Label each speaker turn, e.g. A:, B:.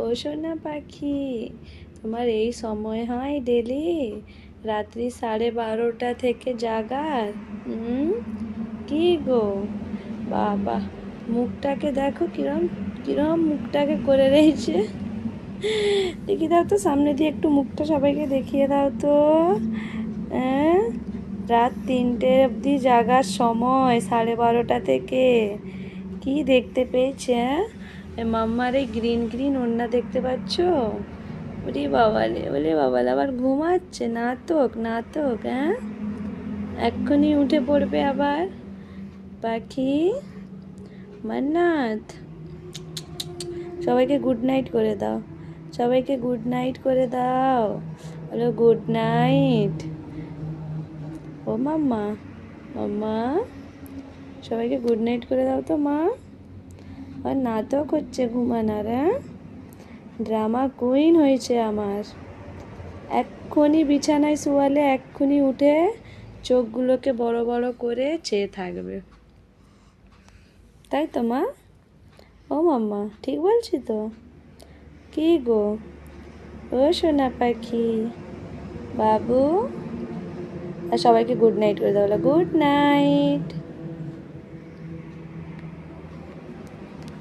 A: ও সোনা পাখি, তোমার এই সময় হয় ডেলি রাত্রি 12:30 থেকে জাগার? কি গো বাবা, মুখটাকে দেখো কিরম কিরম মুখটাকে করে রয়েছে। দেখি দাও তো, সামনে দিয়ে একটু মুখটা সবাইকে দেখিয়ে দাও তো। হ্যাঁ, রাত 3টে অবধি জাগার সময়, 12:30 থেকে কি দেখতে পেয়েছে? হ্যাঁ, মাম্মার এই গ্রিন গ্রিন ওড়না দেখতে পাচ্ছ? ওরে বাবালে, ওরে বাবালে, আবার ঘুমাচ্ছে। নাটক নাটক, হ্যাঁ, এক্ষুনি উঠে পড়বে আবার। পাখি মান্নাত, সবাইকে গুড নাইট করে দাও, সবাইকে গুড নাইট করে দাও। Hello, good night. ও মাম্মা, মাম্মা, সবাইকে গুড নাইট করে দাও তো মা। আর নাটক হচ্ছে ঘুমানোর, হ্যাঁ, ড্রামা কুইন হয়েছে আমার। এক্ষুনি বিছানায় শুয়ালে এক্ষুনি উঠে চোখগুলোকে বড় বড় করে চেয়ে থাকবে, তাই তো মা? ও মাম্মা, ঠিক বলছি তো? কি গো, ও সোনা পাখি বাবু, আর সবাইকে গুড নাইট করে দাও। Good night.